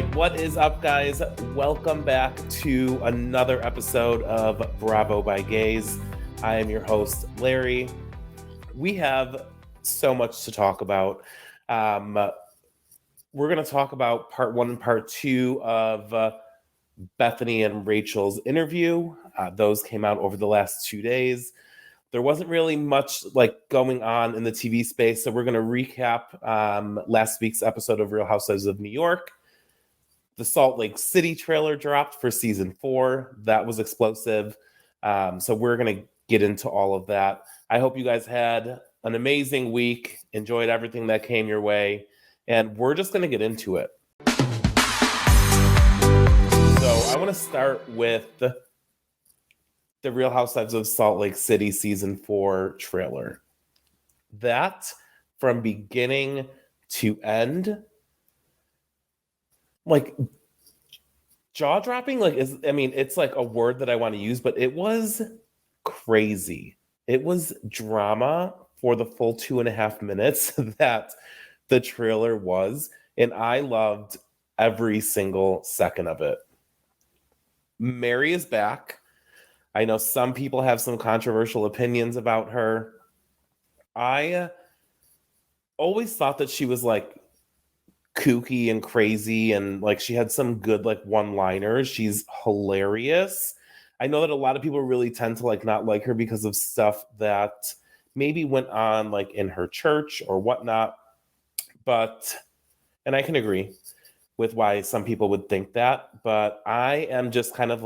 right, what is up, guys? Welcome back to another episode of Bravo by Gays. I am your host, Larry. We have so much to talk about. We're going to talk about part one and part two of Bethenny and Rachel's interview. Those came out over the last 2 days. There wasn't really much going on in the TV space, so we're going to recap last week's episode of Real Housewives of New York. The Salt Lake City trailer dropped for season 4. That was explosive. So we're going to get into all of that. I hope you guys had an amazing week, enjoyed everything that came your way, and we're just going to get into it. So I want to start with the Real Housewives of Salt Lake City season 4 trailer. That, from beginning to end, jaw-dropping, it's a word that I want to use, but it was crazy. It was drama for the full 2.5 minutes that the trailer was, and I loved every single second of it. Mary is back. I know some people have some controversial opinions about her. I always thought that she was kooky and crazy, and she had some good one-liners. She's hilarious. I know that a lot of people really tend to not like her because of stuff that maybe went on in her church or whatnot, and I can agree with why some people would think that, but I am just kind of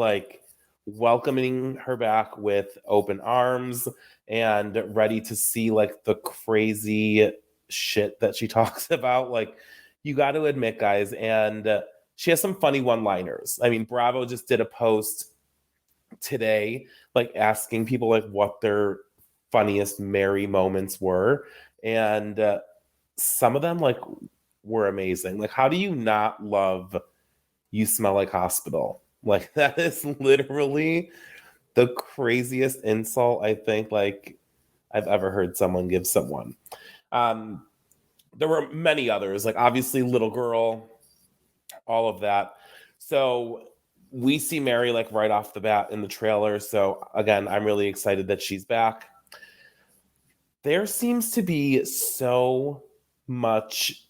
welcoming her back with open arms and ready to see the crazy shit that she talks about. You got to admit, guys, and she has some funny one-liners. I mean, Bravo just did a post today asking people what their funniest Mary moments were, and some of them were amazing. How do you not love "You Smell Like Hospital"? That is literally the craziest insult I think I've ever heard someone give someone. There were many others, obviously Little Girl, all of that. So we see Mary right off the bat in the trailer. So again, I'm really excited that she's back. There seems to be so much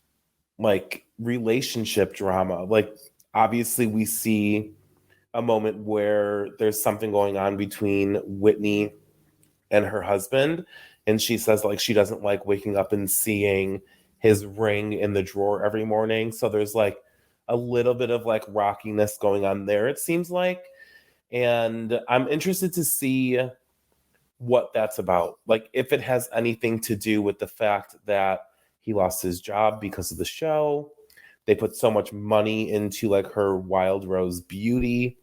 relationship drama. Obviously we see a moment where there's something going on between Whitney and her husband, and she says she doesn't like waking up and seeing his ring in the drawer every morning. So there's a little bit of rockiness going on there, it seems like. And I'm interested to see what that's about. If it has anything to do with the fact that he lost his job because of the show. They put so much money into her Wild Rose Beauty.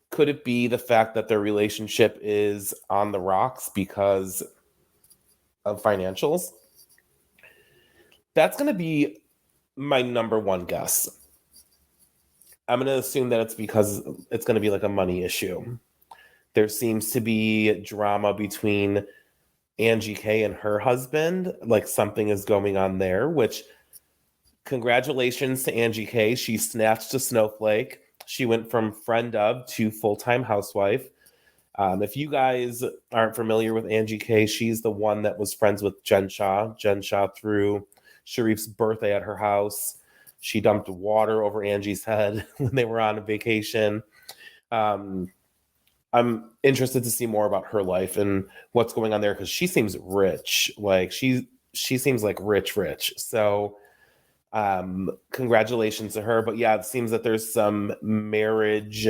Could it be the fact that their relationship is on the rocks because of financials? That's going to be my number one guess. I'm going to assume that it's because it's going to be a money issue. There seems to be drama between Angie K and her husband. Something is going on there, which congratulations to Angie K. She snatched a snowflake. She went from friend of to full-time housewife. If you guys aren't familiar with Angie K, she's the one that was friends with Jen Shah. Jen Shah threw Sharif's birthday at her house. She dumped water over Angie's head when they were on a vacation. I'm interested to see more about her life and what's going on there because she seems rich. She seems rich. So congratulations to her. But yeah, it seems that there's some marriage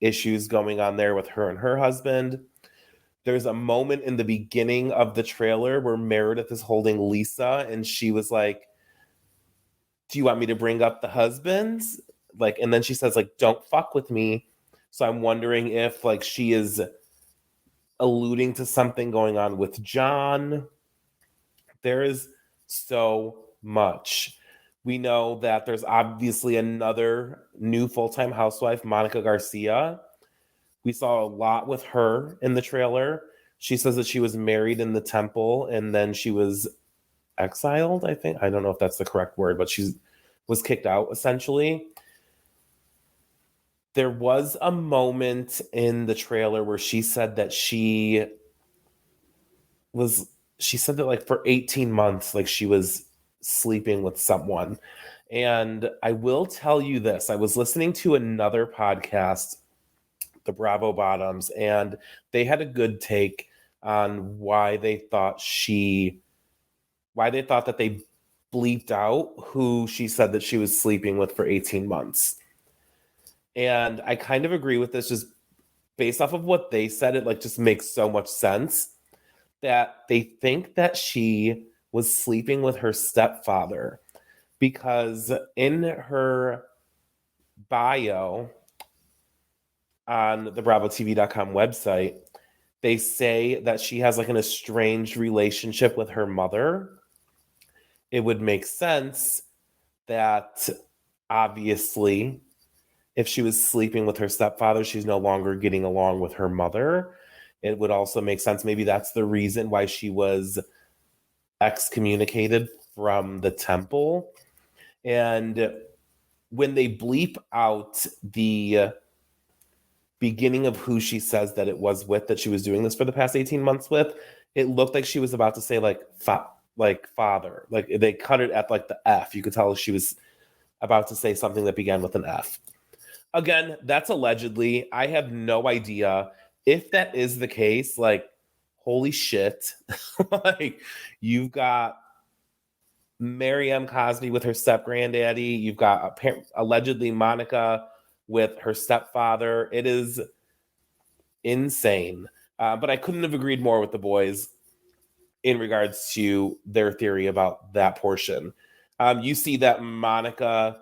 issues going on there with her and her husband. There's a moment in the beginning of the trailer where Meredith is holding Lisa and she was like, do you want me to bring up the husbands? And then she says don't fuck with me. So I'm wondering if she is alluding to something going on with John. There is so much. We know that there's obviously another new full-time housewife, Monica Garcia. We saw a lot with her in the trailer. She says that she was married in the temple and then she was exiled, I think. I don't know if that's the correct word, but she's was kicked out, essentially. There was a moment in the trailer where she said that like for 18 months, like she was sleeping with someone. And I will tell you this, I was listening to another podcast, the Bravo Bottoms, and they had a good take on why they thought that they bleeped out who she said that she was sleeping with for 18 months. And I kind of agree with this, just based off of what they said. It like just makes so much sense that they think that she was sleeping with her stepfather, because in her bio on the BravoTV.com website, they say that she has like an estranged relationship with her mother. It would make sense that obviously if she was sleeping with her stepfather, she's no longer getting along with her mother. It would also make sense, maybe that's the reason why she was excommunicated from the temple. And when they bleep out the beginning of who she says that it was with, that she was doing this for the past 18 months with, it looked like she was about to say like father. Like they cut it at like the F. You could tell she was about to say something that began with an F. Again, that's allegedly. I have no idea. If that is the case, like, holy shit. Like, you've got Mary M. Cosby with her step-granddaddy. You've got allegedly Monica with her stepfather. It is insane. But I couldn't have agreed more with the boys in regards to their theory about that portion. You see that Monica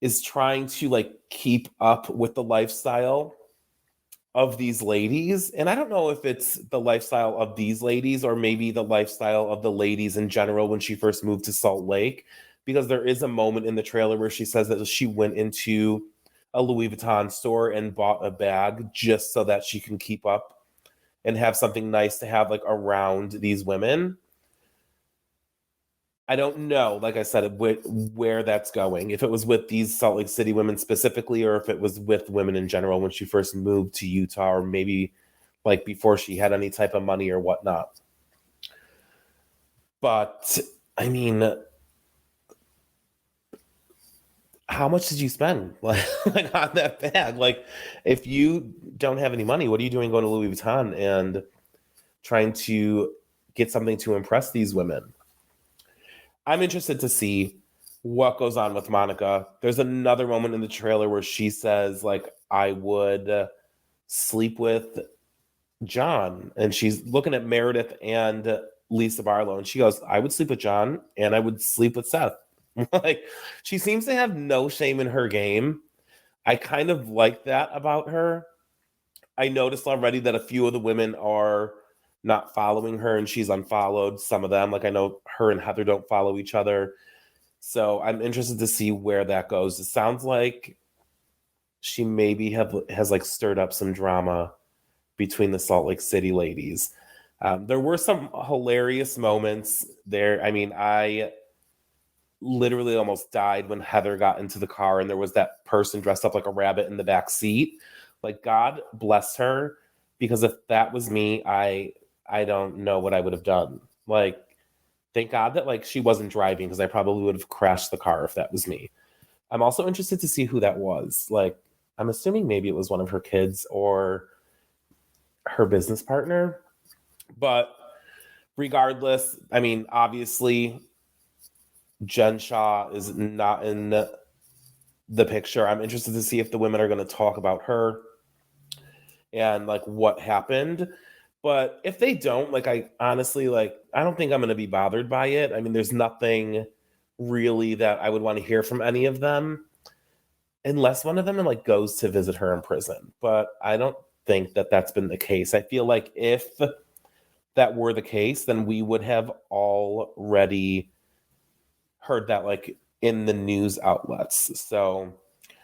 is trying to like keep up with the lifestyle of these ladies. And I don't know if it's the lifestyle of these ladies or maybe the lifestyle of the ladies in general when she first moved to Salt Lake, because there is a moment in the trailer where she says that she went into a Louis Vuitton store and bought a bag just so that she can keep up and have something nice to have like around these women. I don't know, like I said, where that's going. If it was with these Salt Lake City women specifically, or if it was with women in general when she first moved to Utah, or maybe like before she had any type of money or whatnot. But, I mean, how much did you spend like on that bag? Like, if you don't have any money, what are you doing going to Louis Vuitton and trying to get something to impress these women? I'm interested to see what goes on with Monica. There's another moment in the trailer where she says, like, I would sleep with John. And she's looking at Meredith and Lisa Barlow. And she goes, I would sleep with John and I would sleep with Seth. Like, she seems to have no shame in her game. I kind of like that about her. I noticed already that a few of the women are not following her and she's unfollowed some of them. Like, I know her and Heather don't follow each other. So I'm interested to see where that goes. It sounds like she maybe has like stirred up some drama between the Salt Lake City ladies. There were some hilarious moments there. I mean, I literally almost died when Heather got into the car and there was that person dressed up like a rabbit in the back seat. Like, God bless her, because if that was me, I don't know what I would have done. Like, thank God that like she wasn't driving, because I probably would have crashed the car if that was me. I'm also interested to see who that was. Like, I'm assuming maybe it was one of her kids or her business partner. But regardless, I mean, obviously, Jen Shaw is not in the picture. I'm interested to see if the women are going to talk about her and like what happened. But if they don't, like, I honestly, like, I don't think I'm going to be bothered by it. I mean, there's nothing really that I would want to hear from any of them, unless one of them like goes to visit her in prison. But I don't think that that's been the case. I feel like if that were the case, then we would have already heard that like in the news outlets. So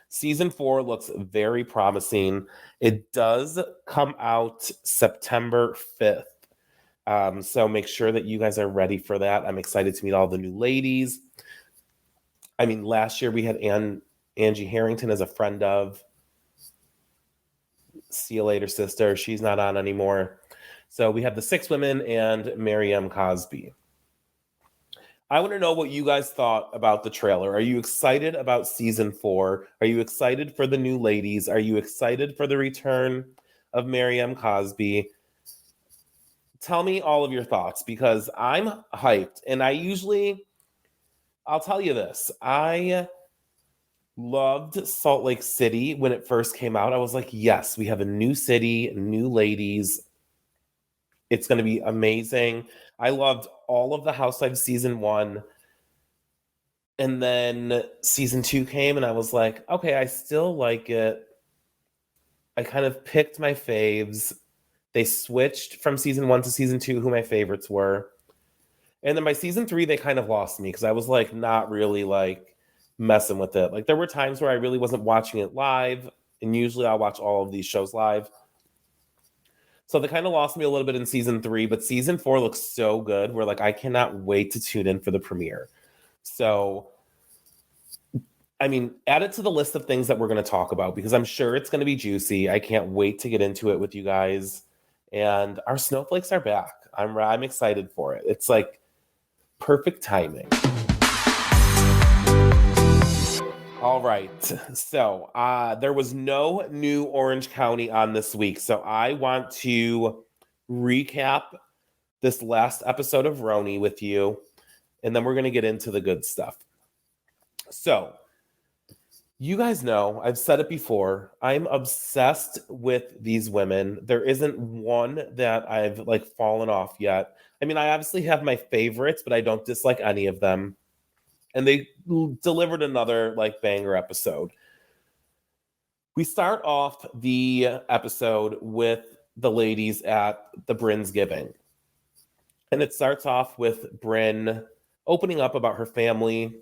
season 4 looks very promising. It does come out September 5th. So make sure that you guys are ready for that. I'm excited to meet all the new ladies. I mean, last year we had Angie Harrington as a friend of. See you later, sister. She's not on anymore. So we have the 6 women and Miriam Cosby. I want to know what you guys thought about the trailer. Are you excited about season 4? Are you excited for the new ladies? Are you excited for the return of Miriam Cosby? Tell me all of your thoughts, because I'm hyped. And I'll tell you this. I loved Salt Lake City when it first came out. I was like, yes, we have a new city, new ladies. It's going to be amazing. I loved all of the Housewives season 1. And then season 2 came and I was like, okay, I still like it. I kind of picked my faves. They switched from season 1 to season 2 who my favorites were. And then by season 3, they kind of lost me because I was like not really like messing with it. Like there were times where I really wasn't watching it live. And usually I'll watch all of these shows live. So they kind of lost me a little bit in season 3, but season 4 looks so good. We're like, I cannot wait to tune in for the premiere. So, I mean, add it to the list of things that we're going to talk about because I'm sure it's going to be juicy. I can't wait to get into it with you guys. And our snowflakes are back. I'm excited for it. It's like perfect timing. All right. So there was no new Orange County on this week. So I want to recap this last episode of RHONY with you. And then we're going to get into the good stuff. So you guys know, I've said it before, I'm obsessed with these women. There isn't one that I've like fallen off yet. I mean, I obviously have my favorites, but I don't dislike any of them. And they delivered another like banger episode. We start off the episode with the ladies at the Brinsgiving. And it starts off with Bryn opening up about her family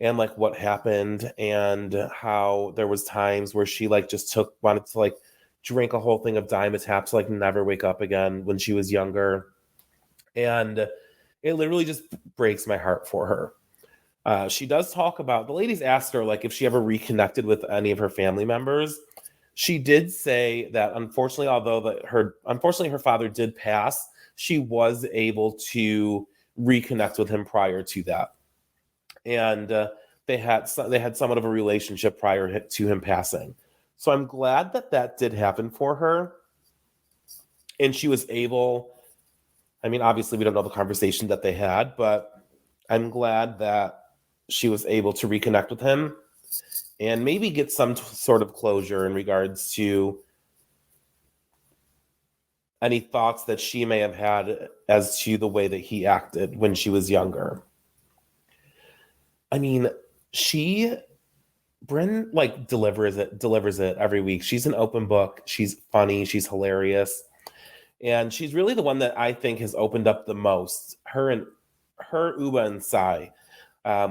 and like what happened and how there was times where she like just wanted to like drink a whole thing of Dimetapp to like never wake up again when she was younger. And it literally just breaks my heart for her. She does talk about, the ladies asked her like if she ever reconnected with any of her family members. She did say that unfortunately, her father did pass, she was able to reconnect with him prior to that. And they had somewhat of a relationship prior to him passing. So I'm glad that did happen for her. And she was able, I mean, obviously we don't know the conversation that they had, but I'm glad that she was able to reconnect with him and maybe get some sort of closure in regards to any thoughts that she may have had as to the way that he acted when she was younger. I mean, Bryn like delivers it every week. She's an open book. She's funny. She's hilarious. And she's really the one that I think has opened up the most. Her, Uba, and Sai.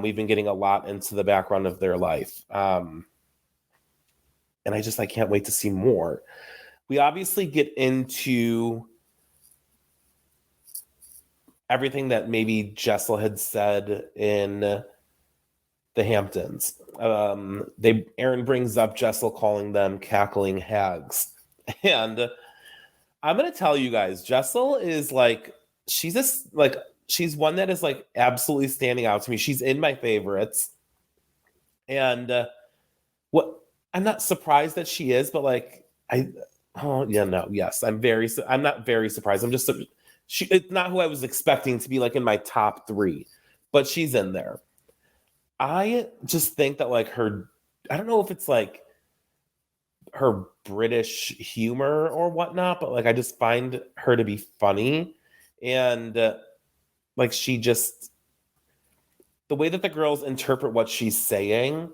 We've been getting a lot into the background of their life. And I can't wait to see more. We obviously get into everything that maybe Jessel had said in the Hamptons. Aaron brings up Jessel calling them cackling hags. And I'm going to tell you guys, Jessel is like, she's one that is like absolutely standing out to me. She's in my favorites. And I'm not surprised that she is, but like, I'm not very surprised. It's not who I was expecting to be like in my top 3, but she's in there. I just think that like I don't know if it's like her British humor or whatnot, but like I just find her to be funny. And like the way that the girls interpret what she's saying,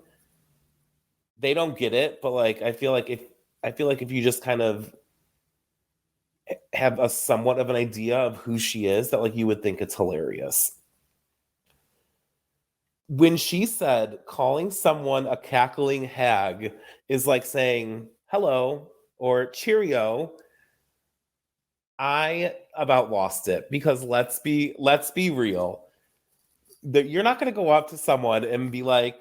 they don't get it, but like I feel like if you just kind of have a somewhat of an idea of who she is, that like you would think it's hilarious. When she said calling someone a cackling hag is like saying hello or cheerio, I about lost it, because let's be real. You're not going to go up to someone and be like,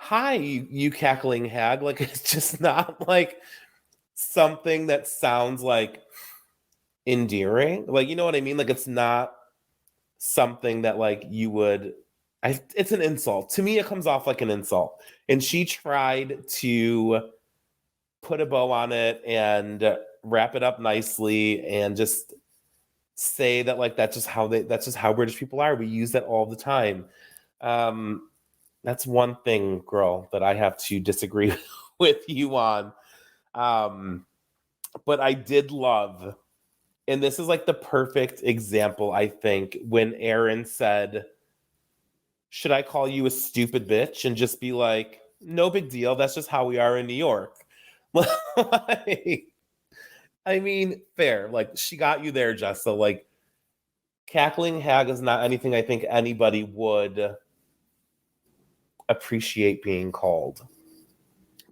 hi, you cackling hag. Like, it's just not like something that sounds like endearing. Like, you know what I mean? Like, it's not something that like you would. It's an insult to me. It comes off like an insult, and she tried to put a bow on it and wrap it up nicely and just say that like that's just how British people are. We use that all the time. Um, that's one thing, girl, that I have to disagree with you on. Um, but I did love, and this is like the perfect example, I think, when Aaron said, should I call you a stupid bitch? And just be like, no big deal. That's just how we are in New York. Like, I mean, fair. Like, she got you there, Jessa. Like, cackling hag is not anything I think anybody would appreciate being called.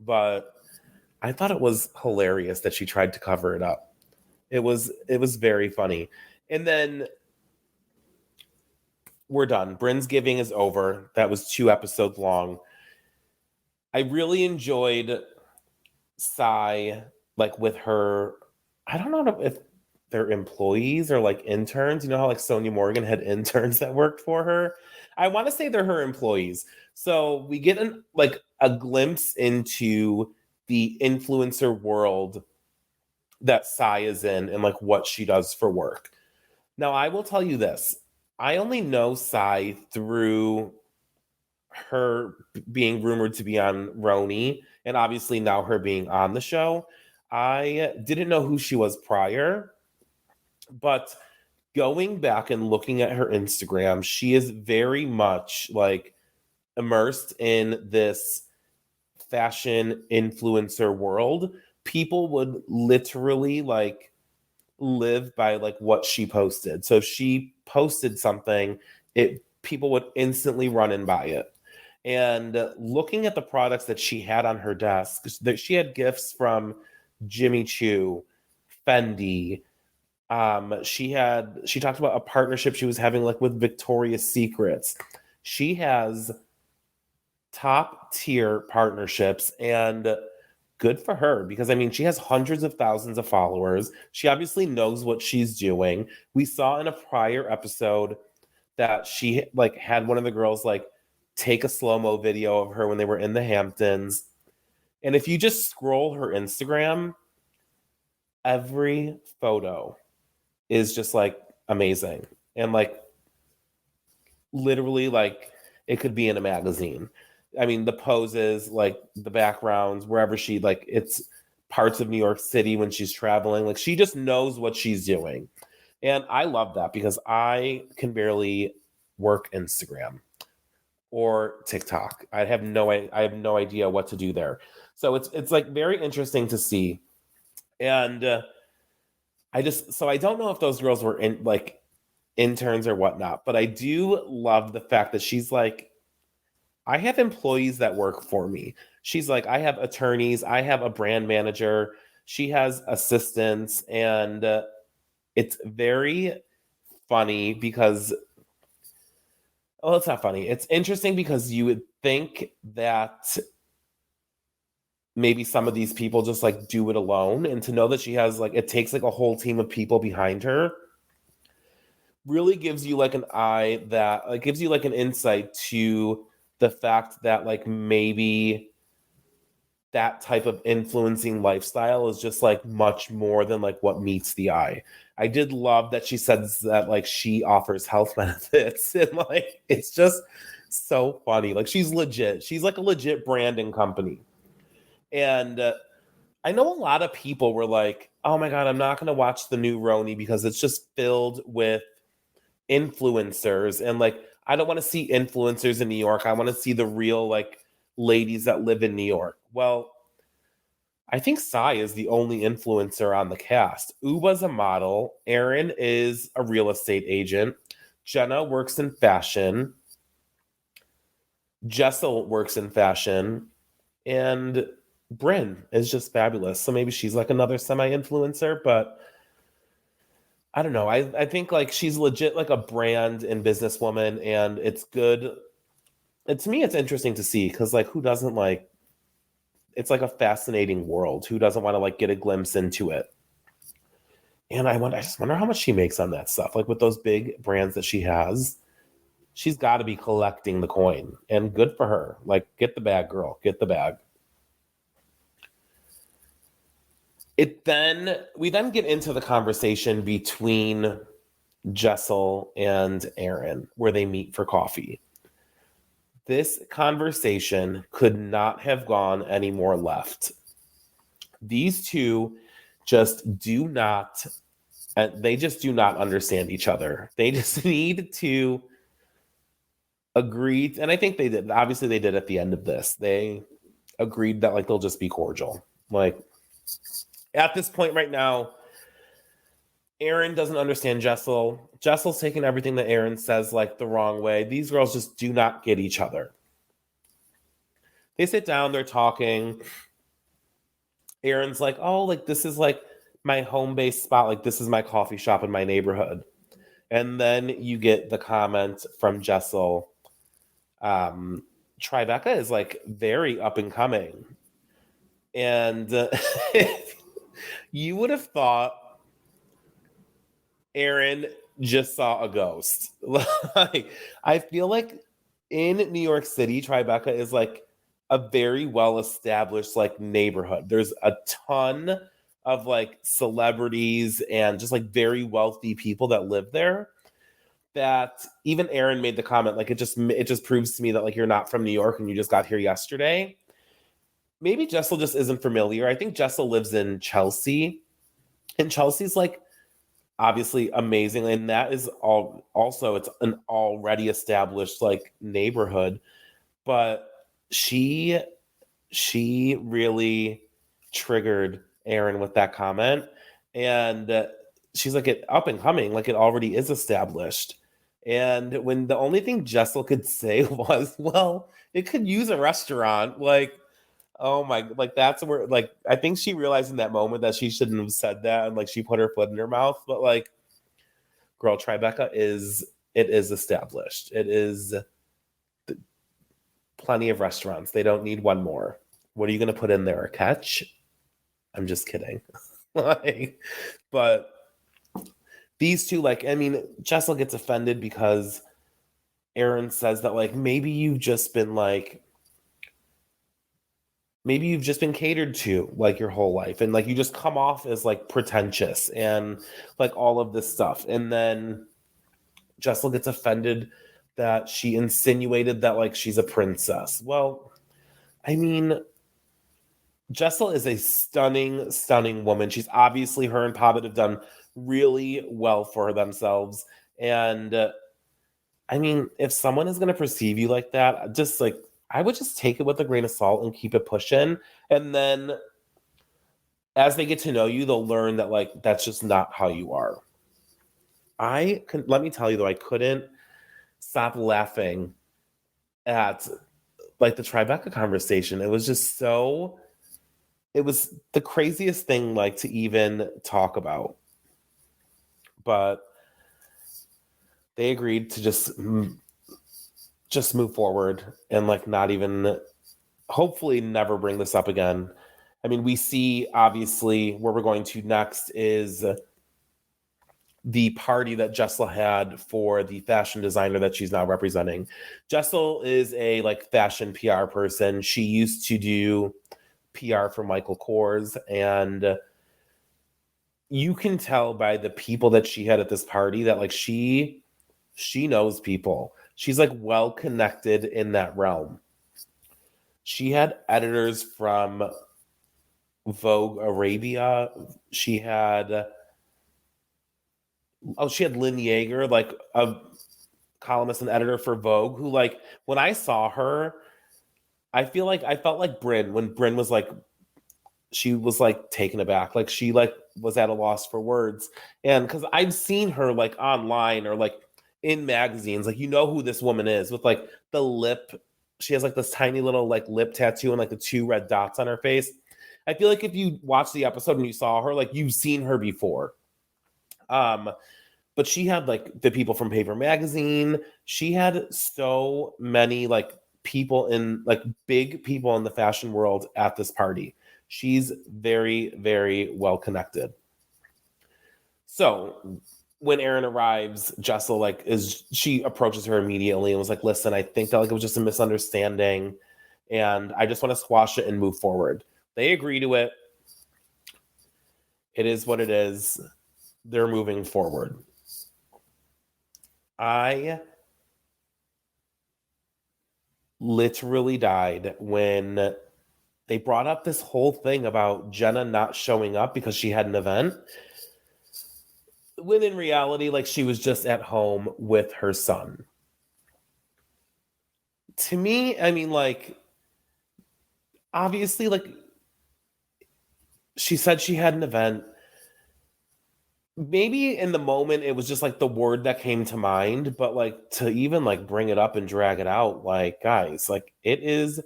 But I thought it was hilarious that she tried to cover it up. It was very funny. And then we're done. Bryn's Giving is over. That was 2 episodes long. I really enjoyed Sai, like with her. I don't know if they're employees or like interns. You know how like Sonia Morgan had interns that worked for her. I want to say they're her employees. So we get like a glimpse into the influencer world that Sai is in and like what she does for work. Now, I will tell you this. I only know Sai through her being rumored to be on RHONY and obviously now her being on the show. I didn't know who she was prior, but going back and looking at her Instagram, she is very much like immersed in this fashion influencer world. People would literally like live by like what she posted. So if she posted something, it people would instantly run and buy it. And looking at the products that she had on her desk, that she had gifts from Jimmy Choo, Fendi. She talked about a partnership she was having like with Victoria's Secrets. She has top tier partnerships, and good for her, because I mean she has hundreds of thousands of followers. She obviously knows what she's doing. We saw in a prior episode that she like had one of the girls like take a slow-mo video of her when they were in the Hamptons. And if you just scroll her Instagram, every photo is just like amazing. And like literally like it could be in a magazine. I mean, the poses, like the backgrounds, wherever she like it's parts of New York City when she's traveling. Like she just knows what she's doing. And I love that because I can barely work Instagram or TikTok. I have no idea what to do there. So it's like very interesting to see. And I don't know if those girls were in like interns or whatnot, but I do love the fact that she's like, I have employees that work for me. She's like, I have attorneys, I have a brand manager, she has assistants, and it's very funny because, oh, it's not funny. It's interesting because you would think that maybe some of these people just like do it alone, and to know that she has like, it takes like a whole team of people behind her really gives you like an eye that like gives you like an insight to the fact that like maybe that type of influencing lifestyle is just like much more than like what meets the eye. I did love that she says that like she offers health benefits, and like it's just so funny. Like she's legit. She's like a legit branding company. And I know a lot of people were like, "Oh my god, I'm not going to watch the new RHONY because it's just filled with influencers, and like I don't want to see influencers in New York. I want to see the real like ladies that live in New York." Well, I think Sai is the only influencer on the cast. Uba's a model, Aaron is a real estate agent, Jenna works in fashion, Jessel works in fashion, and Bryn is just fabulous. So maybe she's like another semi-influencer, but I don't know. I think like she's legit like a brand and businesswoman, and it's good to me, it's interesting to see because, like, who doesn't like? It's like a fascinating world. Who doesn't want to like get a glimpse into it? And I just wonder how much she makes on that stuff. Like with those big brands that she has, she's got to be collecting the coin. And good for her. Like, get the bag, girl. Get the bag. We then get into the conversation between Jessel and Aaron, where they meet for coffee. This conversation could not have gone any more left. These two just do not, they just do not understand each other. They just need to agree. And I think they did. Obviously, they did at the end of this. They agreed that like they'll just be cordial. Like at this point right now, Aaron doesn't understand Jessel. Jessel's taking everything that Aaron says like the wrong way. These girls just do not get each other. They sit down, they're talking. Aaron's like, oh, like this is like my home base spot. Like this is my coffee shop in my neighborhood. And then you get the comment from Jessel. Tribeca is like very up and coming. And you would have thought Aaron just saw a ghost. Like, I feel like in New York City, Tribeca is like a very well-established like neighborhood. There's a ton of like celebrities and just like very wealthy people that live there. That even Aaron made the comment, like it just proves to me that like you're not from New York and you just got here yesterday. Maybe Jessel just isn't familiar. I think Jessel lives in Chelsea, and Chelsea's like obviously amazing, and that is all also it's an already established like neighborhood, but she really triggered Aaron with that comment, and she's like it up and coming, like it already is established. And when the only thing Jessel could say was, well, it could use a restaurant, like oh my, like that's where, like, I think she realized in that moment that she shouldn't have said that, and like she put her foot in her mouth. But like, girl, Tribeca it is established. It is plenty of restaurants. They don't need one more. What are you going to put in there? A catch? I'm just kidding. Like, but these two, like, I mean, Jessel gets offended because Aaron says that like maybe you've just been catered to like your whole life, and like you just come off as like pretentious and like all of this stuff. And then Jessel gets offended that she insinuated that like she's a princess. Well, I mean, Jessel is a stunning woman. She's obviously, her and Pabit have done really well for themselves. And I mean, if someone is going to perceive you like that, just like, I would just take it with a grain of salt and keep it pushing. And then as they get to know you, they'll learn that like, that's just not how you are. Let me tell you though, I couldn't stop laughing at like the Tribeca conversation. It was the craziest thing like to even talk about. But they agreed to just move forward and like not even, hopefully never bring this up again. I mean, we see obviously where we're going to next is the party that Jessel had for the fashion designer that she's now representing. Jessel is a like fashion PR person. She used to do PR for Michael Kors, and you can tell by the people that she had at this party that like she knows people. She's like well connected in that realm. She had editors from Vogue Arabia. She had Lynn Yeager, like a columnist and editor for Vogue, who like when I saw her, I felt like Bryn when Bryn was like, she was like taken aback, like she like was at a loss for words. And because I've seen her like online or like in magazines, like you know who this woman is with like the lip. She has like this tiny little like lip tattoo and like the 2 red dots on her face. I feel like if you watch the episode and you saw her, like you've seen her before. But she had like the people from Paper Magazine. She had so many like people in like big people in the fashion world at this party. She's very, very well connected. So when Erin arrives, Jessel she approaches her immediately and was like, listen, I think that like it was just a misunderstanding and I just want to squash it and move forward. They agree to it. It is what it is. They're moving forward. I literally died when they brought up this whole thing about Jenna not showing up because she had an event. When in reality, like she was just at home with her son. To me, I mean, like, obviously, like, she said she had an event. Maybe in the moment it was just like the word that came to mind, but like to even like bring it up and drag it out, like, guys, like it is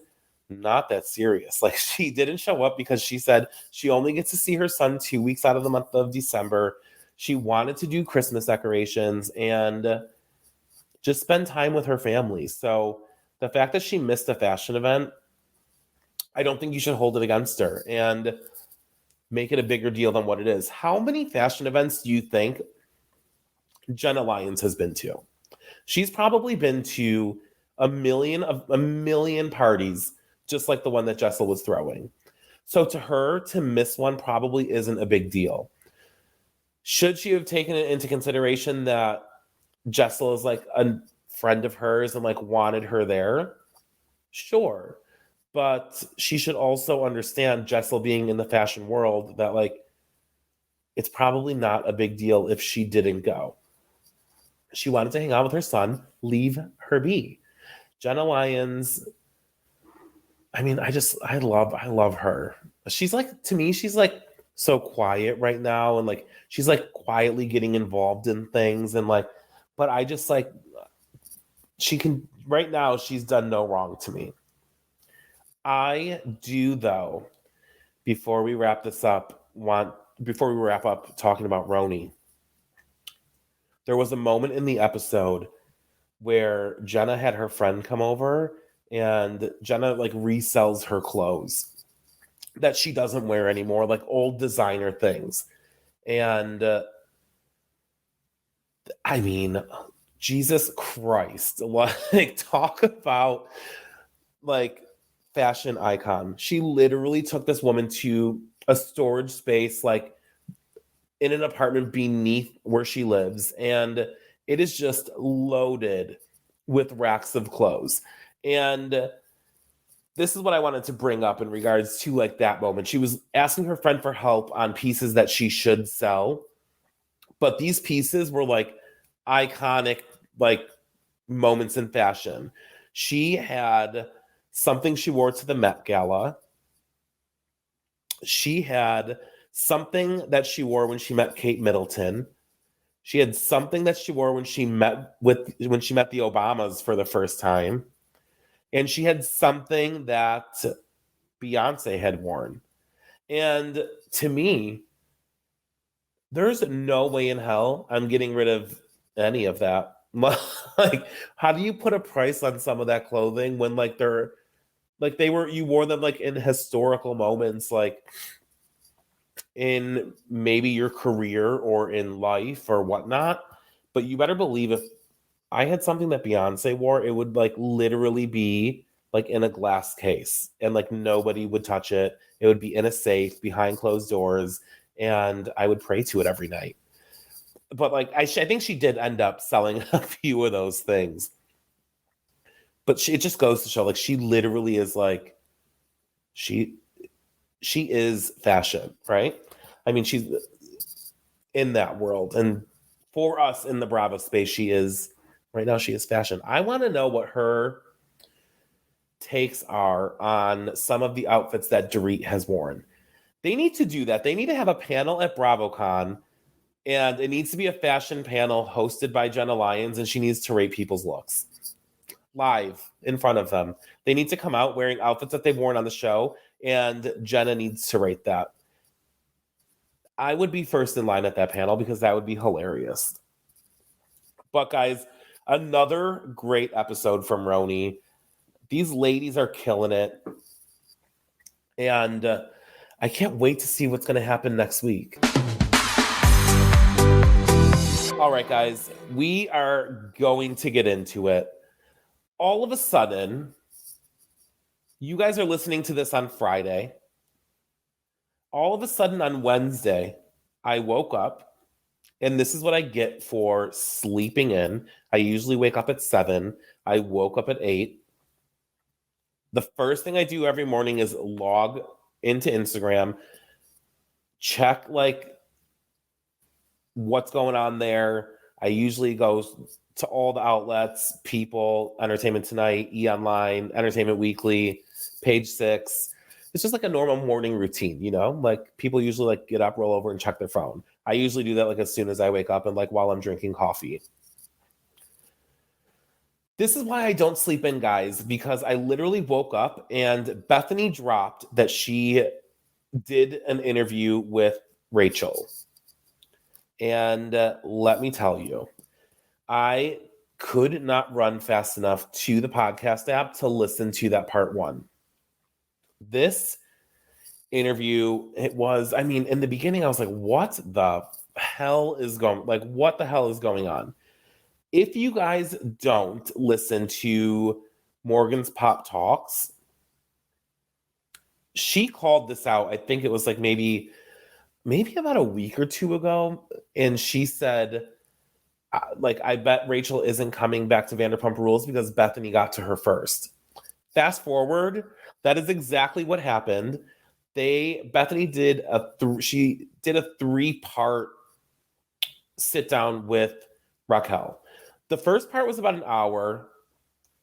not that serious. Like she didn't show up because she said she only gets to see her son 2 weeks out of the month of December. She wanted to do Christmas decorations and just spend time with her family. So the fact that she missed a fashion event, I don't think you should hold it against her and make it a bigger deal than what it is. How many fashion events do you think Jenna Lyons has been to? She's probably been to a million parties, just like the one that Jessel was throwing. So to her, to miss one probably isn't a big deal. Should she have taken it into consideration that Jessel is like a friend of hers and like wanted her there? Sure. But she should also understand, Jessel being in the fashion world, that like it's probably not a big deal if she didn't go. She wanted to hang out with her son. Leave her be. Jenna Lyons, I mean, I love her. She's like, to me, she's like so quiet right now. And like, she's like quietly getting involved in things. And like, but I just like, she can, right now, she's done no wrong to me. I do, though, before we wrap up talking about RHONY, there was a moment in the episode where Jenna had her friend come over and Jenna like resells her clothes that she doesn't wear anymore, like old designer things. And I mean, Jesus Christ, like talk about like fashion icon. She literally took this woman to a storage space like in an apartment beneath where she lives, and it is just loaded with racks of clothes. And this is what I wanted to bring up in regards to like that moment. She was asking her friend for help on pieces that she should sell, but these pieces were like iconic like moments in fashion. She had something she wore to the Met Gala. She had something that she wore when she met Kate Middleton. She had something that she wore when she met the Obamas for the first time. And she had something that Beyonce had worn. And to me, there's no way in hell I'm getting rid of any of that. Like, how do you put a price on some of that clothing when like you wore them like in historical moments, like in maybe your career or in life or whatnot. But you better believe if I had something that Beyonce wore, it would like literally be like in a glass case and like nobody would touch it. It would be in a safe behind closed doors and I would pray to it every night. But like, I think she did end up selling a few of those things. But it just goes to show, like, she literally is like, she is fashion, right? I mean, she's in that world. And for us in the Bravo space, she is fashion. I want to know what her takes are on some of the outfits that Dorit has worn. They need to do that. They need to have a panel at BravoCon, and it needs to be a fashion panel hosted by Jenna Lyons, and she needs to rate people's looks live in front of them. They need to come out wearing outfits that they've worn on the show, and Jenna needs to rate that. I would be first in line at that panel because that would be hilarious. But guys, another great episode from RHONY. These ladies are killing it. And I can't wait to see what's going to happen next week. All right, guys, we are going to get into it. All of a sudden, you guys are listening to this on Friday. All of a sudden on Wednesday, I woke up, and this is what I get for sleeping in. I usually wake up at 7. I woke up at 8. The first thing I do every morning is log into Instagram, check what's going on there. I usually go to all the outlets, People, Entertainment Tonight, E! Online, Entertainment Weekly, Page 6. It's just like a normal morning routine, Like people usually get up, roll over, and check their phone. I usually do that as soon as I wake up and while I'm drinking coffee. This is why I don't sleep in, guys, because I literally woke up and Bethenny dropped that she did an interview with Rachel. And let me tell you, I could not run fast enough to the podcast app to listen to that part 1. This interview, in the beginning, I was like, what the hell is going on? If you guys don't listen to Morgan's Pop Talks, she called this out. I think it was maybe about a week or 2 ago. And she said, I bet Rachel isn't coming back to Vanderpump Rules because Bethenny got to her first. Fast forward, that is exactly what happened. Bethenny did a 3-part sit down with Raquel. The first part was about an hour.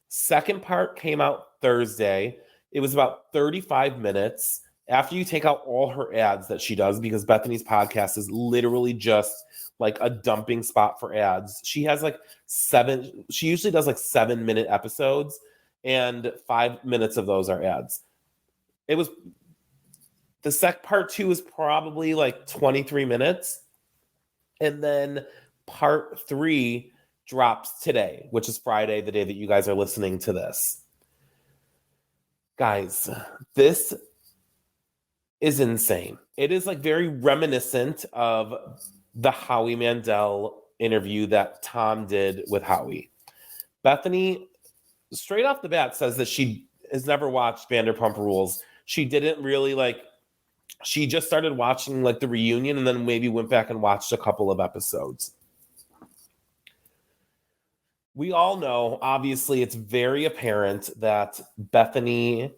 Second part came out Thursday. It was about 35 minutes. After you take out all her ads that she does, because Bethenny's podcast is literally just a dumping spot for ads. She has she usually does 7-minute episodes, and 5 minutes of those are ads. It was part 2 is probably 23 minutes. And then part 3 drops today, which is Friday, the day that you guys are listening to this. Guys, this is insane. It is very reminiscent of the Howie Mandel interview that Tom did with Howie. Bethenny, straight off the bat, says that she has never watched Vanderpump Rules. She didn't really she just started watching the reunion and then maybe went back and watched a couple of episodes. We all know, obviously, it's very apparent that Bethenny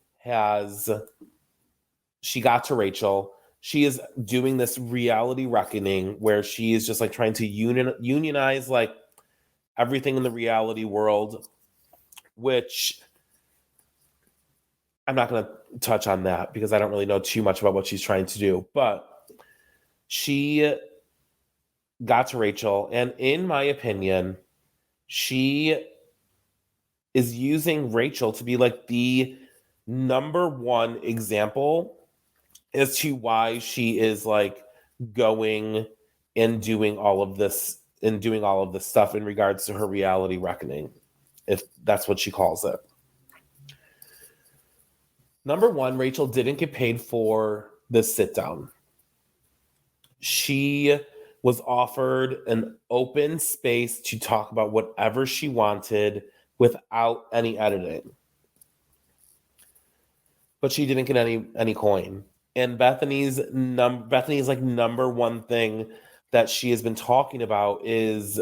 she got to Rachel. She is doing this reality reckoning where she is just trying to unionize everything in the reality world, which I'm not going to touch on that because I don't really know too much about what she's trying to do. But she got to Rachel, and in my opinion, she is using Rachel to be the number one example as to why she is going and doing all of this stuff in regards to her reality reckoning, if that's what she calls it. Number one, Rachel didn't get paid for this sit down. She was offered an open space to talk about whatever she wanted without any editing. But she didn't get any coin. And Bethenny's number one thing that she has been talking about is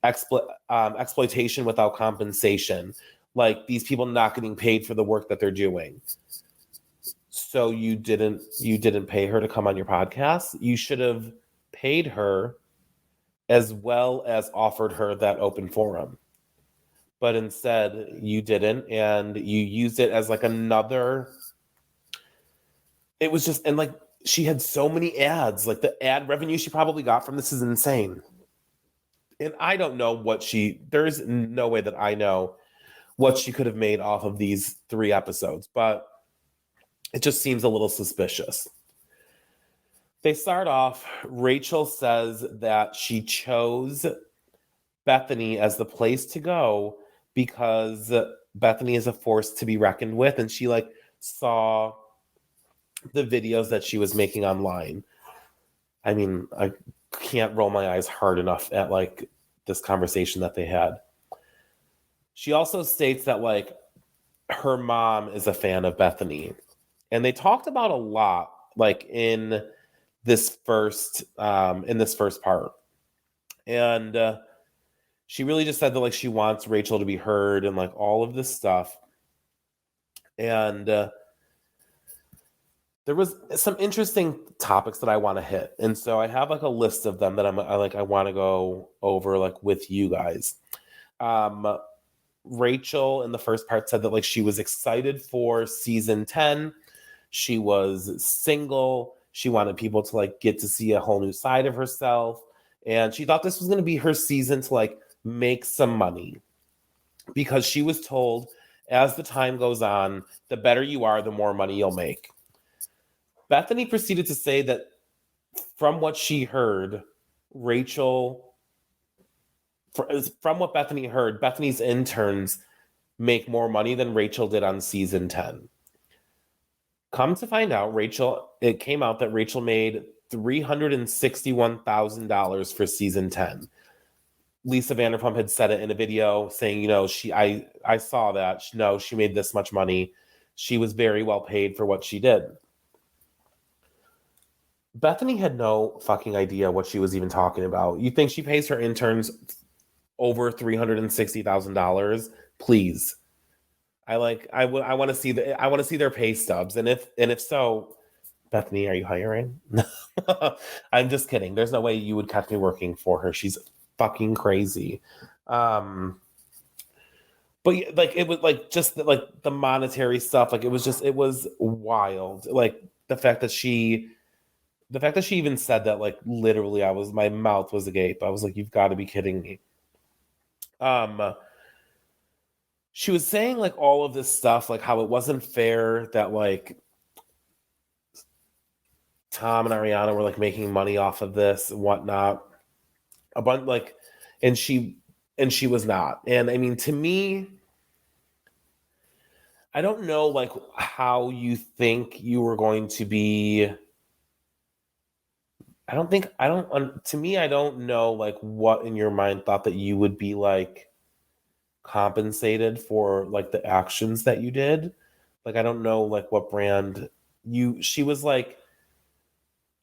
exploitation without compensation. These people not getting paid for the work that they're doing. So you didn't pay her to come on your podcast? You should have paid her as well as offered her that open forum. But instead, you didn't, and you used it as another. It was just, and she had so many ads. The ad revenue she probably got from this is insane. And I don't know there's no way that I know what she could have made off of these 3 episodes, but it just seems a little suspicious. They start off, Rachel says that she chose Bethenny as the place to go because Bethenny is a force to be reckoned with, and she like saw the videos that she was making online. I mean, I can't roll my eyes hard enough at like this conversation that they had. She also states that like her mom is a fan of Bethenny, and they talked about a lot like in this first part. And she really just said that like she wants Rachel to be heard and like all of this stuff. And there was some interesting topics that I want to hit, and so I have like a list of them that I want to go over like with you guys. Rachel in the first part said that like she was excited for season 10. She was single. She wanted people to like get to see a whole new side of herself, and she thought this was going to be her season to like make some money, because she was told as the time goes on, the better you are, the more money you'll make. Bethenny proceeded to say that from what she heard, Rachel, from what Bethenny heard, Bethenny's interns make more money than Rachel did on season 10. Come to find out, it came out that Rachel made $361,000 for season 10. Lisa Vanderpump had said it in a video saying, you know, I saw that. No, she made this much money. She was very well paid for what she did. Bethenny had no fucking idea what she was even talking about. You think she pays her interns over $360,000? Please. I want to see their pay stubs. And if so, Bethenny, are you hiring? I'm just kidding. There's no way you would catch me working for her. She's fucking crazy. But like it was like just like the monetary stuff. Like it was wild. Like the fact that she even said that, like literally my mouth was agape. I was like, you've got to be kidding me. She was saying like all of this stuff, like how it wasn't fair that like Tom and Ariana were like making money off of this and whatnot. A bunch like, and she was not. And I mean, to me, I don't know like how you think you were going to be. To me, I don't know like what in your mind thought that you would be like compensated for like the actions that you did. Like, I don't know like what brand she was like,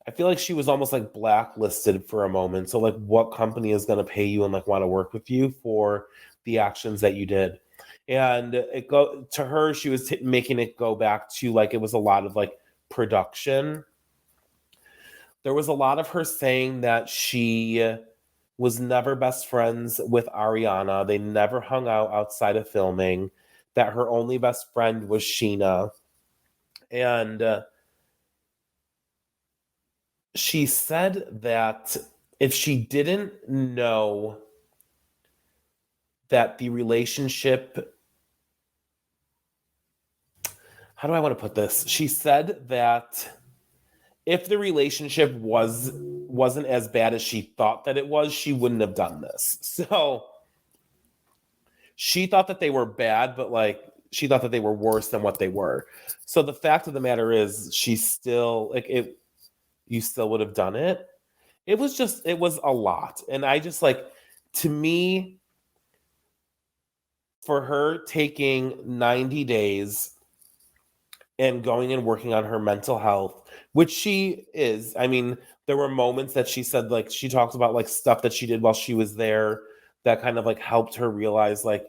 I feel like she was almost like blacklisted for a moment. So like what company is going to pay you and like want to work with you for the actions that you did? And to her, she was making it go back to like, it was a lot of like production. There was a lot of her saying that she was never best friends with Ariana. They never hung out outside of filming, that her only best friend was Sheena. And she said that if she didn't know that the relationship, how do I want to put this? She said that if the relationship wasn't as bad as she thought that it was, she wouldn't have done this. So she thought that they were bad, but like she thought that they were worse than what they were. So the fact of the matter is, she still like it. You still would have done it. It was a lot. And I just like, to me, for her taking 90 days and going and working on her mental health, which she is. I mean, there were moments that she said, like, she talked about like stuff that she did while she was there that kind of like helped her realize like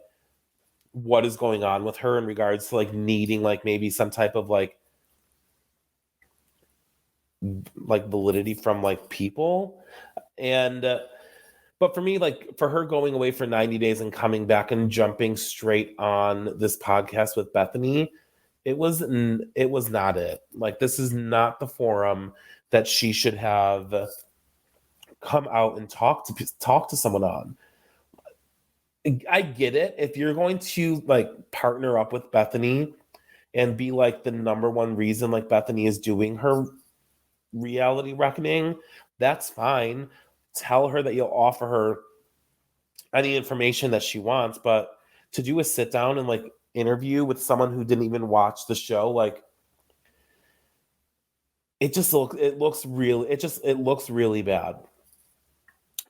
what is going on with her in regards to like needing like maybe some type of like validity from like people. And but for me, like for her going away for 90 days and coming back and jumping straight on this podcast with Bethenny, it was not it. Like, this is not the forum that she should have come out and talk to someone on. I get it. If you're going to like partner up with Bethenny and be like the number one reason like Bethenny is doing her reality reckoning, that's fine. Tell her that you'll offer her any information that she wants, but to do a sit down and like interview with someone who didn't even watch the show, like it looks really bad.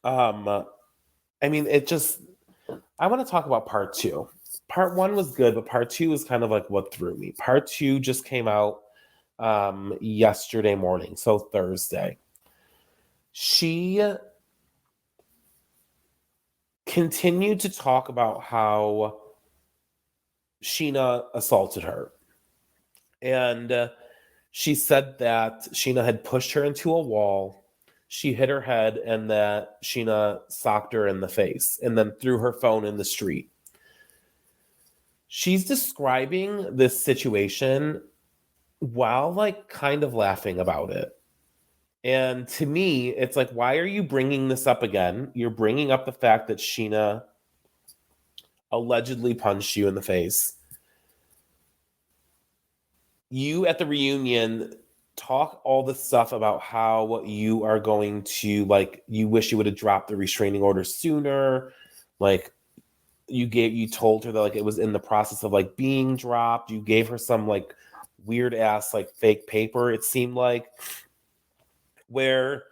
I mean, I want to talk about part 2. Part 1 was good, but part 2 is kind of like what threw me. Part 2 just came out yesterday morning, so Thursday. She continued to talk about how Sheena assaulted her. And she said that Sheena had pushed her into a wall, she hit her head, and that Sheena socked her in the face and then threw her phone in the street. She's describing this situation while like kind of laughing about it. And to me, it's like, why are you bringing this up again? You're bringing up the fact that Sheena allegedly punched you in the face. You at the reunion talk all this stuff about how you are going to, like, you wish you would have dropped the restraining order sooner. Like, you told her that like it was in the process of like being dropped. You gave her some like weird ass like fake paper, it seemed like, where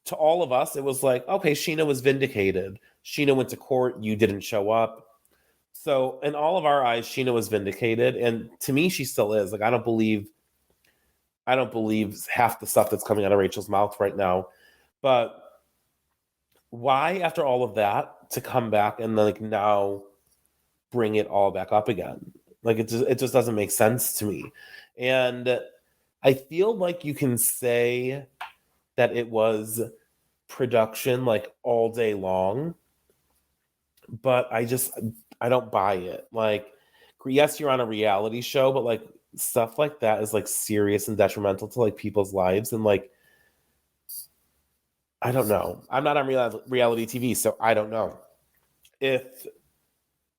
to all of us it was like, okay, Sheena was vindicated. Sheena went to court, you didn't show up. So in all of our eyes, Sheena was vindicated, and to me, she still is. Like, I don't believe half the stuff that's coming out of Rachel's mouth right now. But why, after all of that, to come back and like now bring it all back up again? Like, it just doesn't make sense to me. And I feel like you can say that it was production like all day long, but I don't buy it. Like, yes, you're on a reality show, but like stuff like that is like serious and detrimental to like people's lives. And like, I don't know. I'm not on reality TV, so I don't know if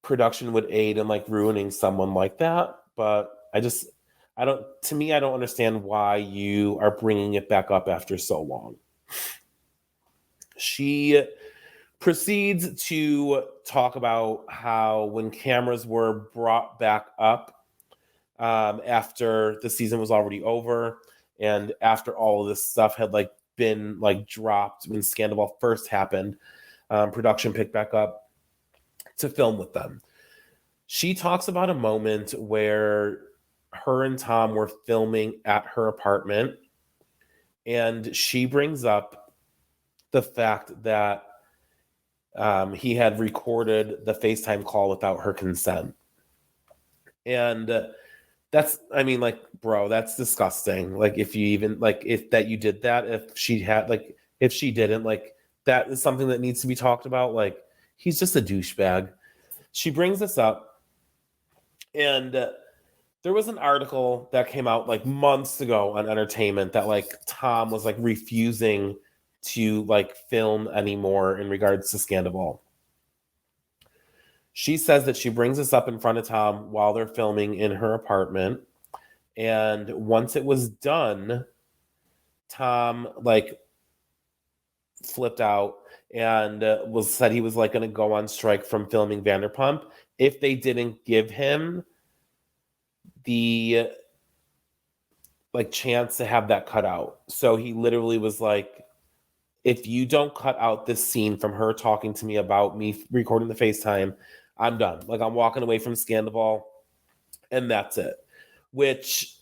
production would aid in like ruining someone like that. But I don't, to me, I don't understand why you are bringing it back up after so long. She proceeds to talk about how when cameras were brought back up after the season was already over and after all of this stuff had like been like dropped when Scandal first happened, production picked back up to film with them. She talks about a moment where her and Tom were filming at her apartment, and she brings up the fact that he had recorded the FaceTime call without her consent. And that's, I mean, like, bro, that's disgusting. Like, if you even, like, if that you did that, if she had, like, if she didn't, like, that is something that needs to be talked about. Like, he's just a douchebag. She brings this up, and there was an article that came out, like, months ago on Entertainment that, like, Tom was, like, refusing to like film anymore in regards to Scandal. She says that she brings this up in front of Tom while they're filming in her apartment, and once it was done, Tom like flipped out and said he was like going to go on strike from filming Vanderpump if they didn't give him the like chance to have that cut out. So he literally was like, if you don't cut out this scene from her talking to me about me recording the FaceTime, I'm done. Like, I'm walking away from Scandal, and that's it. Which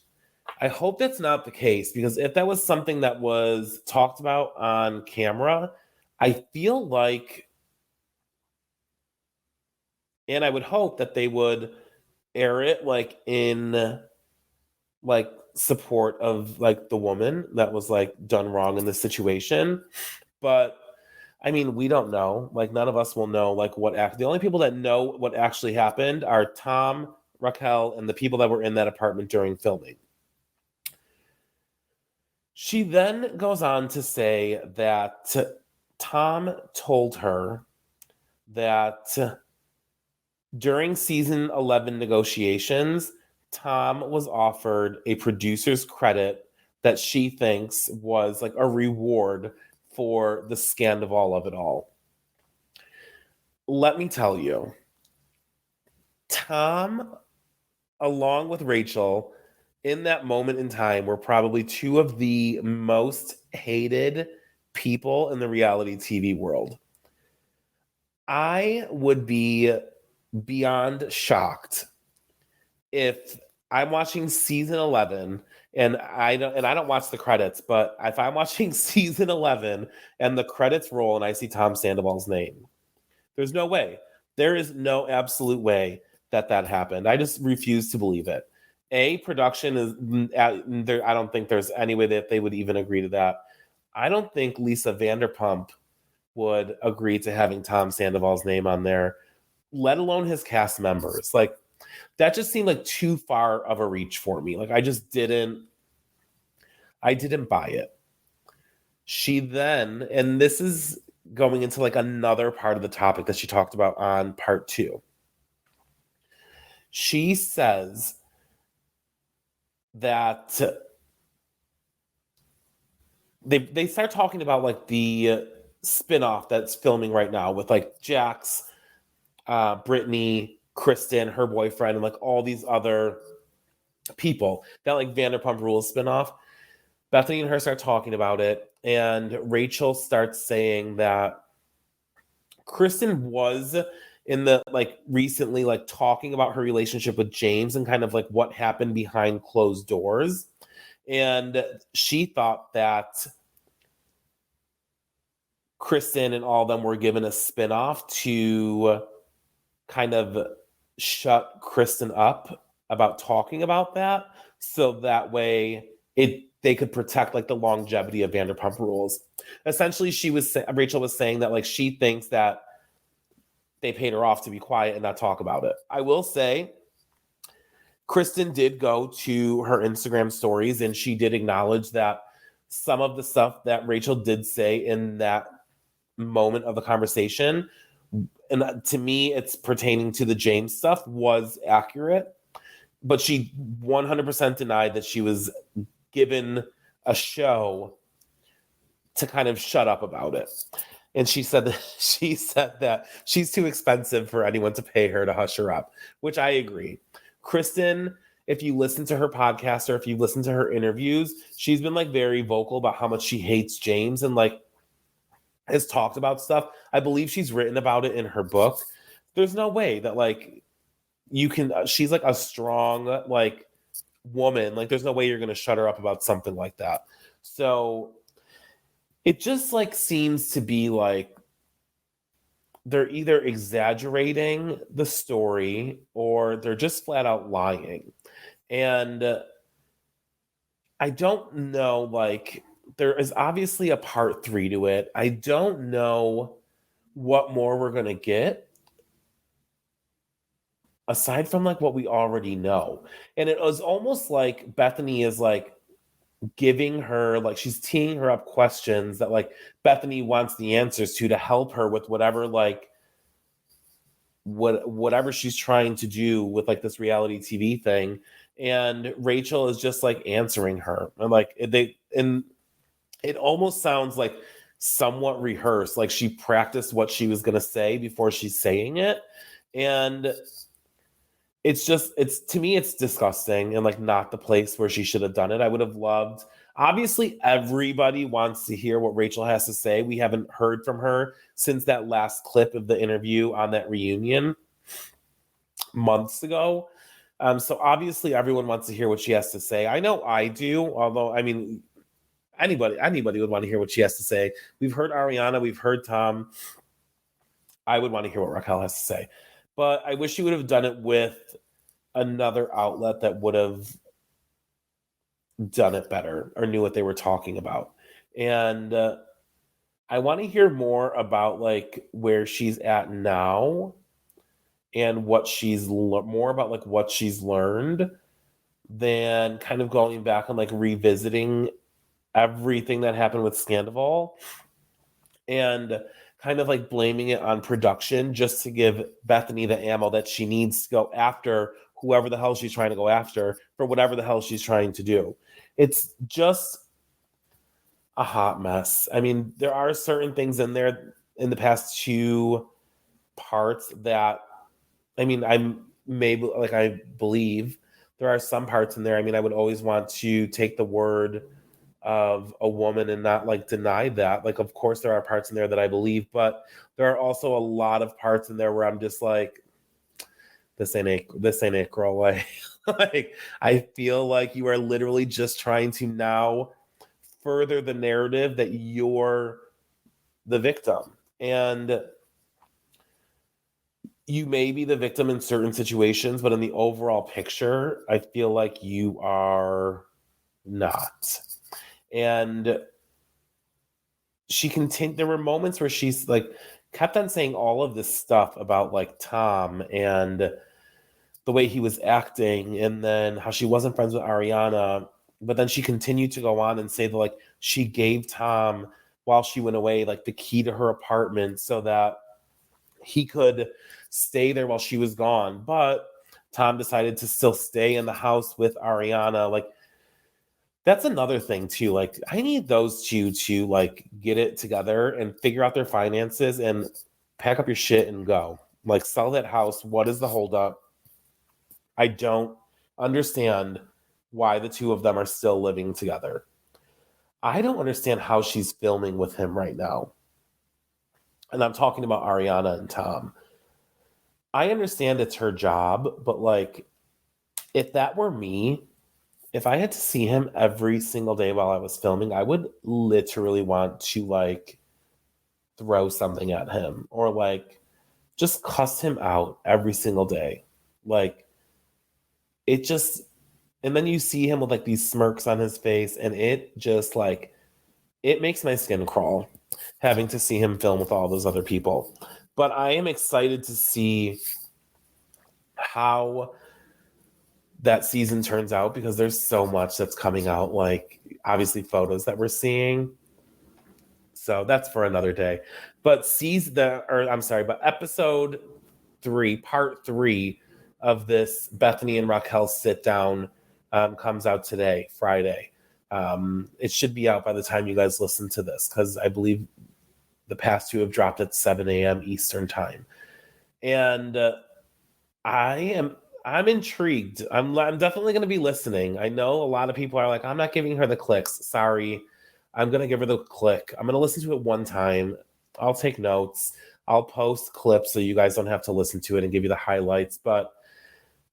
I hope that's not the case, because if that was something that was talked about on camera, I feel like, and I would hope that they would air it like in like support of like the woman that was like done wrong in this situation. But I mean, we don't know. Like, none of us will know like the only people that know what actually happened are Tom, Raquel, and the people that were in that apartment during filming. She then goes on to say that Tom told her that during season 11 negotiations, Tom was offered a producer's credit that she thinks was like a reward for the scandal of it all. Let me tell you, Tom, along with Rachel, in that moment in time, were probably two of the most hated people in the reality TV world. I would be beyond shocked if I'm watching season 11 and I don't watch the credits, but if I'm watching season 11 and the credits roll and I see Tom Sandoval's name, there's no way. There is no absolute way that happened. I just refuse to believe it. Production is there. I don't think there's any way that they would even agree to that. I don't think Lisa Vanderpump would agree to having Tom Sandoval's name on there, let alone his cast members. Like, that just seemed like too far of a reach for me. Like, I didn't buy it. She then, and this is going into like another part of the topic that she talked about on part 2. She says that they start talking about like the spinoff that's filming right now with like Jax, Brittany, Kristen, her boyfriend, and like all these other people, that like Vanderpump Rules spinoff. Bethenny and her start talking about it, and Rachel starts saying that Kristen was in the like recently like talking about her relationship with James and kind of like what happened behind closed doors. And she thought that Kristen and all of them were given a spinoff to kind of shut Kristen up about talking about that, so that way they could protect like the longevity of Vanderpump Rules. Essentially, Rachel was saying that like she thinks that they paid her off to be quiet and not talk about it. I will say, Kristen did go to her Instagram stories and she did acknowledge that some of the stuff that Rachel did say in that moment of the conversation, and to me it's pertaining to the James stuff, was accurate, but she 100% denied that she was given a show to kind of shut up about it. And she said that she's too expensive for anyone to pay her to hush her up, which I agree. Kristen, if you listen to her podcast or if you listen to her interviews, she's been like very vocal about how much she hates James and like has talked about stuff. I believe she's written about it in her book. There's no way that like you can, she's like a strong like woman. Like, there's no way you're going to shut her up about something like that. So it just like seems to be like they're either exaggerating the story or they're just flat out lying. And I don't know, like, there is obviously a part 3 to it. I don't know what more we're going to get aside from like what we already know. And it was almost like Bethenny is like giving her, like, she's teeing her up questions that like Bethenny wants the answers to help her with whatever like whatever she's trying to do with like this reality TV thing. And Rachel is just like answering her, and like it almost sounds like somewhat rehearsed, like she practiced what she was going to say before she's saying it. And it's to me, it's disgusting and like not the place where she should have done it. I would have loved, obviously everybody wants to hear what Rachel has to say. We haven't heard from her since that last clip of the interview on that reunion months ago. So obviously everyone wants to hear what she has to say. I know I do, although I mean anybody would want to hear what she has to say. We've heard Ariana, we've heard Tom. I would want to hear what Raquel has to say. But I wish she would have done it with another outlet that would have done it better or knew what they were talking about. And I want to hear more about like where she's at now and what more about like what she's learned than kind of going back and like revisiting everything that happened with Scandival and kind of like blaming it on production just to give Bethenny the ammo that she needs to go after whoever the hell she's trying to go after for whatever the hell she's trying to do. It's just a hot mess. I mean, there are certain things in there in the past 2 parts that, I mean, I'm maybe, like, I believe there are some parts in there. I mean, I would always want to take the word of a woman and not like deny that. Like, of course there are parts in there that I believe, but there are also a lot of parts in there where I'm just like, this ain't it, girl. Like, I feel like you are literally just trying to now further the narrative that you're the victim. And you may be the victim in certain situations, but in the overall picture, I feel like you are not. And she continued, there were moments where she's like kept on saying all of this stuff about like Tom and the way he was acting, and then how she wasn't friends with Ariana. But then she continued to go on and say that like she gave Tom, while she went away, like the key to her apartment so that he could stay there while she was gone. But Tom decided to still stay in the house with Ariana. Like, that's another thing too. Like, I need those two to like get it together and figure out their finances and pack up your shit and go. Like, sell that house. What is the holdup? I don't understand why the two of them are still living together. I don't understand how she's filming with him right now. And I'm talking about Ariana and Tom. I understand it's her job, but like, if that were me, if I had to see him every single day while I was filming, I would literally want to like throw something at him or like just cuss him out every single day. Like, it just, and then you see him with like these smirks on his face, and it just like, it makes my skin crawl having to see him film with all those other people. But I am excited to see how that season turns out, because there's so much that's coming out, like obviously photos that we're seeing. So that's for another day. But episode 3, part 3 of this Bethenny and Raquel sit down comes out today, Friday. It should be out by the time you guys listen to this, because I believe the past 2 have dropped at 7 a.m. Eastern time. And I'm intrigued. I'm definitely going to be listening. I know a lot of people are like, I'm not giving her the clicks. Sorry. I'm going to give her the click. I'm going to listen to it one time. I'll take notes. I'll post clips so you guys don't have to listen to it and give you the highlights. But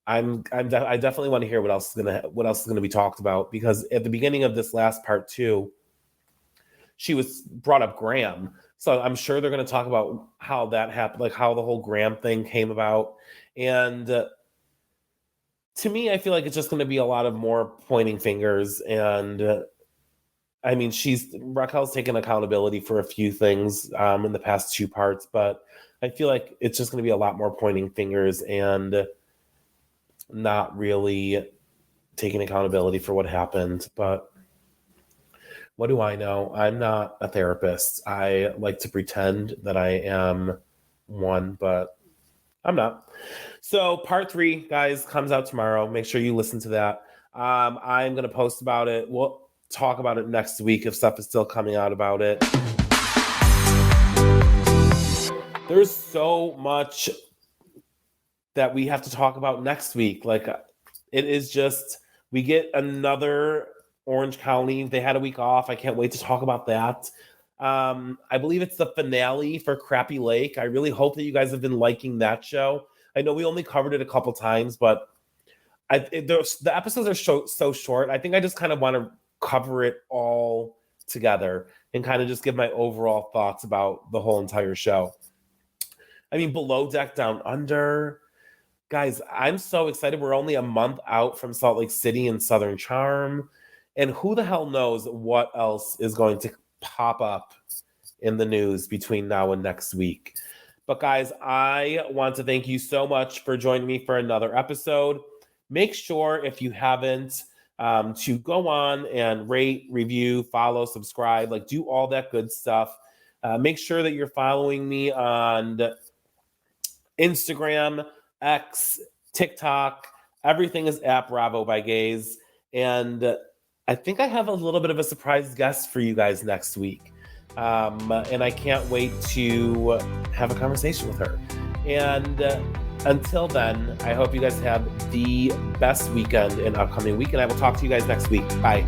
I definitely want to hear what else is going to be talked about, because at the beginning of this last part 2, she was brought up Graham. So I'm sure they're going to talk about how that happened, like how the whole Graham thing came about. And to me, I feel like it's just going to be a lot of more pointing fingers. And I mean, Raquel's taken accountability for a few things in the past 2 parts, but I feel like it's just going to be a lot more pointing fingers and not really taking accountability for what happened. But what do I know? I'm not a therapist. I like to pretend that I am one, but I'm not. So part 3, guys, comes out tomorrow. Make sure you listen to that. I'm going to post about it. We'll talk about it next week if stuff is still coming out about it. There's so much that we have to talk about next week. Like, it is just, we get another Orange County. They had a week off. I can't wait to talk about that. I believe it's the finale for Crappy Lake. I really hope that you guys have been liking that show. I know we only covered it a couple times, but the episodes are so short. I think I just kind of want to cover it all together and kind of just give my overall thoughts about the whole entire show. I mean, Below Deck Down Under. Guys, I'm so excited. We're only a month out from Salt Lake City and Southern Charm. And who the hell knows what else is going to pop up in the news between now and next week. But guys, I want to thank you so much for joining me for another episode. Make sure, if you haven't, to go on and rate, review, follow, subscribe, like do all that good stuff. Make sure that you're following me on Instagram, X, TikTok. Everything is at Bravo by Gaze. And I think I have a little bit of a surprise guest for you guys next week. And I can't wait to have a conversation with her. And Until then, I hope you guys have the best weekend and upcoming week, and I will talk to you guys next week. Bye.